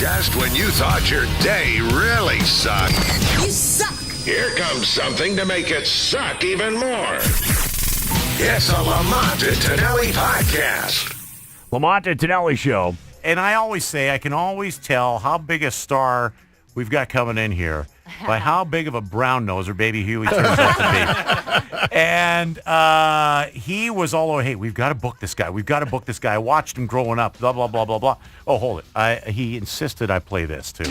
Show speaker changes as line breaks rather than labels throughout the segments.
Just when you thought your day really sucked.
You suck.
Here comes something to make it suck even more. It's a Lamont and Tonelli podcast.
Lamont and Tonelli show. And I always say I can always tell how big a star we've got coming in here by how big of a brown noser Baby Huey turns out to be. And he was all over, hey, we've got to book this guy. We've got to book this guy. I watched him growing up, blah, blah, blah, blah, blah. Oh, hold it. He insisted I play this, too.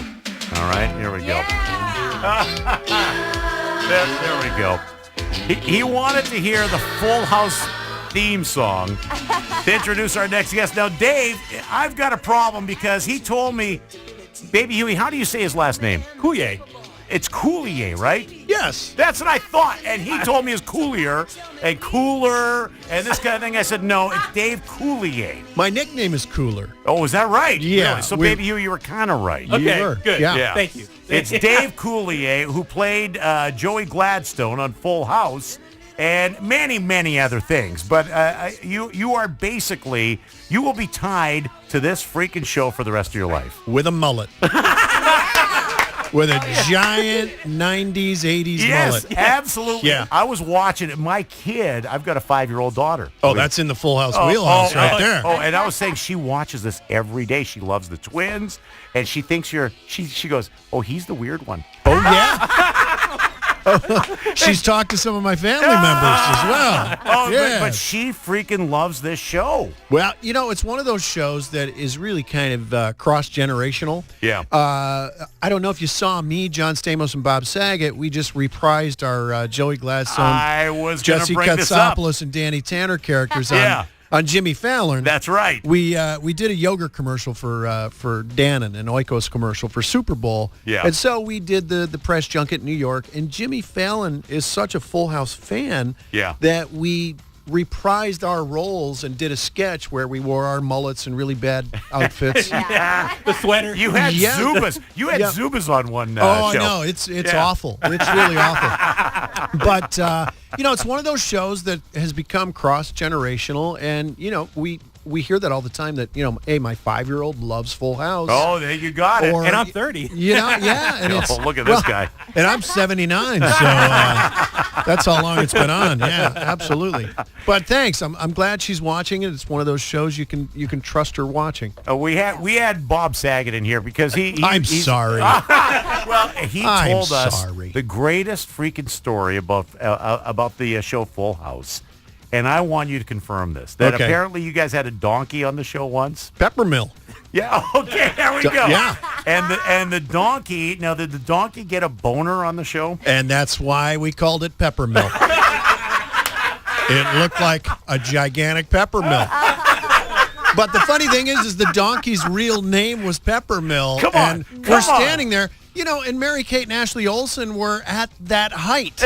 All right, here we go. There we go. He wanted to hear the Full House theme song to introduce our next guest. Now, Dave, I've got a problem because he told me, Baby Huey, how do you say his last name?
Coulier.
It's Coulier, right?
Yes.
That's what I thought. And he told me it's Coulier and Cooler and this kind of thing. I said, no, it's Dave Coulier.
My nickname is Cooler.
Oh, is that right?
Yeah.
Really? So, Baby Huey, you were kind of right.
Okay,
You were.
good.
Yeah.
Thank you.
It's Dave Coulier, who played Joey Gladstone on Full House and many, many other things. But you are basically, you will be tied to this freaking show for the rest of your life.
With a mullet. With a giant 90s, 80s
Yes,
mullet.
absolutely.
Yeah.
I was watching it. My kid, I've got a 5-year-old daughter.
Oh, that's in the Full House wheelhouse right there.
Oh, and I was saying she watches this every day. She loves the twins, and she thinks she goes, oh, he's the weird one.
Oh, yeah? She's talked to some of my family members as well.
Oh,
yeah.
but she freaking loves this show.
Well, you know, it's one of those shows that is really kind of cross-generational.
Yeah.
I don't know if you saw me, John Stamos, and Bob Saget. We just reprised our Joey Gladstone,
I was going
Jesse
to bring this up.
Katsopoulos, and Danny Tanner characters
Yeah.
on Jimmy Fallon.
That's right.
We did a yogurt commercial for Dannon, an Oikos commercial for Super Bowl.
Yeah.
And so we did the press junket in New York, and Jimmy Fallon is such a Full House fan
Yeah.
that we reprised our roles and did a sketch where we wore our mullets and really bad outfits.
The sweater.
You had
Yeah.
Zubas. You had
Yeah.
Zubas on one show.
I know. It's
Yeah.
awful. It's really awful. But, you know, it's one of those shows that has become cross-generational, and, you know, we hear that all the time that, you know, hey, my 5-year-old loves Full House.
Oh, there you got it.
Or-
And I'm 30.
You know, yeah. And it's,
Oh, look at this guy.
And I'm 79, so that's how long it's been on. Yeah, absolutely. But thanks. I'm glad she's watching it. It's one of those shows you can trust her watching.
We had Bob Saget in here because
I'm
he's-
sorry.
Well, he
I'm
told us
sorry.
the greatest freaking story about the show Full House. And I want you to confirm this. That
Okay.
apparently you guys had a donkey on the show once.
Peppermill.
Yeah, okay, there we go.
Yeah.
And the donkey, now did the donkey get a boner on the show?
And that's why we called it Peppermill. It looked like a gigantic peppermill. But the funny thing is the donkey's real name was Peppermill.
Come on,
And
come
we're
on.
standing there, you know, and Mary-Kate and Ashley Olsen were at that height.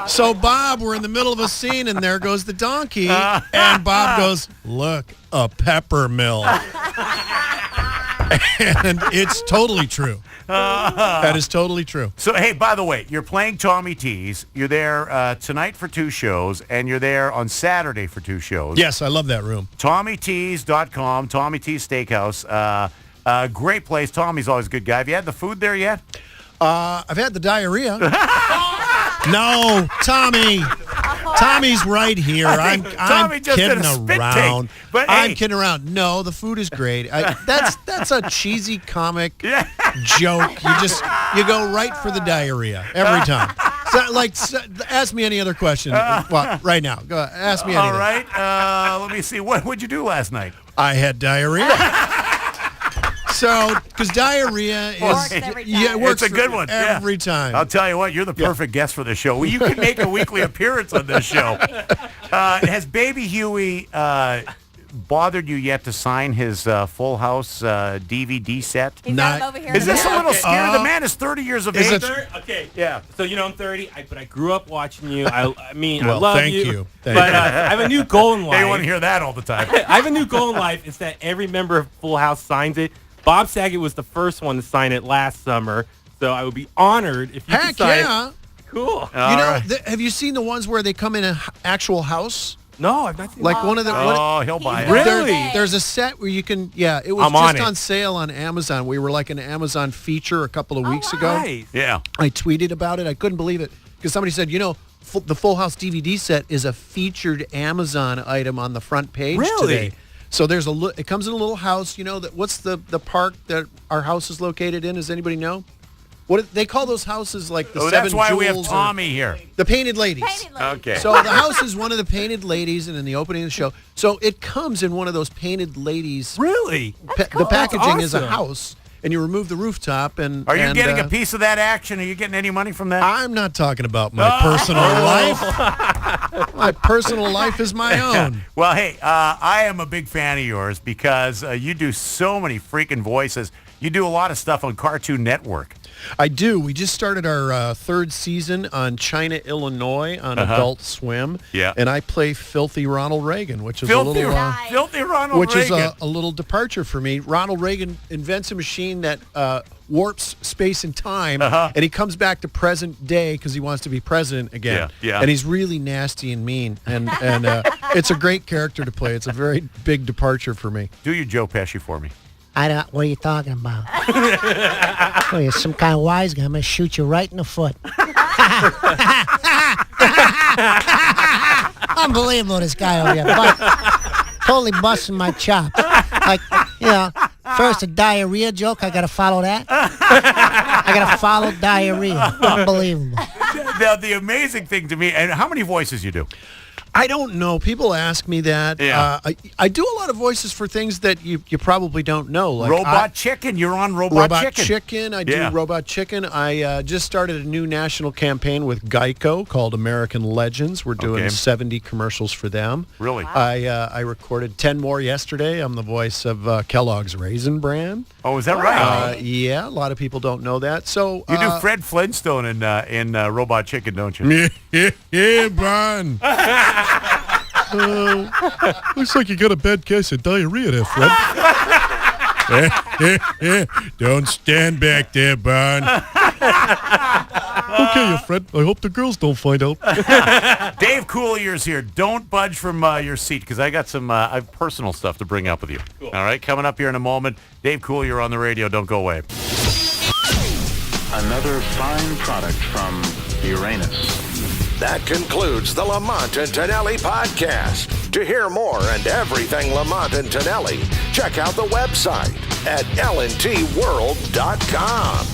So Bob, we're in the middle of a scene, and there goes the donkey, and Bob goes, look, a peppermill. And it's totally true. That is totally true.
So, hey, by the way, you're playing Tommy T's. You're there tonight for 2 shows, and you're there on Saturday for 2 shows.
Yes, I love that room.
TommyTees.com, Tommy T's Steakhouse. Great place. Tommy's always a good guy. Have you had the food there yet?
I've had the diarrhea. No, Tommy. Tommy's right here. I'm
Tommy just did
kidding
a spit
around.
take, but
I'm
hey.
kidding around. No, the food is great. That's a cheesy comic joke. You go right for the diarrhea every time. Ask me any other question. Well, right now. Go ahead, ask me anything.
All right. Let me see. What'd you do last night?
I had diarrhea. So, because diarrhea is...
Works every time.
Yeah, it works
It's a good one. Yeah.
every time.
I'll tell you what, you're the perfect guest for the show. Well, you can make a weekly appearance on this show. Has Baby Huey bothered you yet to sign his Full House DVD set?
He's
Not-
got him over here.
Is this a
now.
little scary? The man is 30 years of
Is
age.
it-
Okay.
Yeah.
So, you know, I'm 30, but I grew up watching you. I mean, I
Well,
love
thank
you.
you.
But
Thank you.
I have a new goal in life.
They want to hear that all the time.
I have a new goal in life. It's that every member of Full House signs it. Bob Saget was the first one to sign it last summer, so I would be honored if you could
Heck
sign
yeah.
it. Cool.
You know, have you seen the ones where they come in an actual house?
No, I've not seen
Like one of the.
He'll buy it.
Really?
There's a set where you can. Yeah, it was
I'm on
just
it.
on sale on Amazon. We were like an Amazon feature a couple of weeks ago.
Nice.
Yeah.
I tweeted about it. I couldn't believe it because somebody said, the Full House DVD set is a featured Amazon item on the front page
Really?
today. So there's it comes in a little house. What's the park that our house is located in? Does anybody know? What they call those houses, like the Seven
that's why we have
Jewels or-
Tommy here.
The Painted Ladies.
Okay.
So the house is one of the Painted Ladies, and in the opening of the show, so it comes in one of those Painted Ladies.
Really?
The packaging is a
awesome.
house, and you remove the rooftop. And
Are you
and,
getting a piece of that action? Are you getting any money from that?
I'm not talking about my personal life. My personal life is my own.
Well, hey, I am a big fan of yours because you do so many freaking voices. You do a lot of stuff on Cartoon Network.
I do. We just started our third season on China, Illinois on Adult Swim.
Yeah.
And I play Filthy Ronald Reagan, which is
Filthy,
a little...
Filthy Ronald
which
Reagan.
is a little departure for me. Ronald Reagan invents a machine that warps space and time, and he comes back to present day because he wants to be president again.
Yeah.
And he's really nasty and mean, and it's a great character to play. It's a very big departure for me.
Do your Joe Pesci for me.
I don't. What are you talking about? Oh, you're some kind of wise guy. I'm gonna shoot you right in the foot. Unbelievable, this guy over here. Totally busting my chops. Like, first a diarrhea joke. I gotta follow that. I gotta follow diarrhea. Unbelievable.
The amazing thing to me, and how many voices you do?
I don't know. People ask me that.
Yeah.
I do a lot of voices for things that you probably don't know. Like
Robot Chicken. You're on Robot Chicken.
I do Robot Chicken. I just started a new national campaign with Geico called American Legends. We're doing 70 commercials for them.
Really?
I recorded 10 more yesterday. I'm the voice of Kellogg's Raisin Bran.
Oh, is that right?
Yeah, a lot of people don't know that. So
You do Fred Flintstone in Robot Chicken, don't you?
Yeah, Brian. Looks like you got a bad case of diarrhea there, Fred. Don't stand back there, Barn. Okay, Fred. I hope the girls don't find out.
Dave Coulier's here. Don't budge from your seat because I got some I have personal stuff to bring up with you. Cool. All right, coming up here in a moment. Dave Coulier on the radio. Don't go away.
Another fine product from Uranus.
That concludes the Lamont and Tonelli podcast. To hear more and everything Lamont and Tonelli, check out the website at lntworld.com.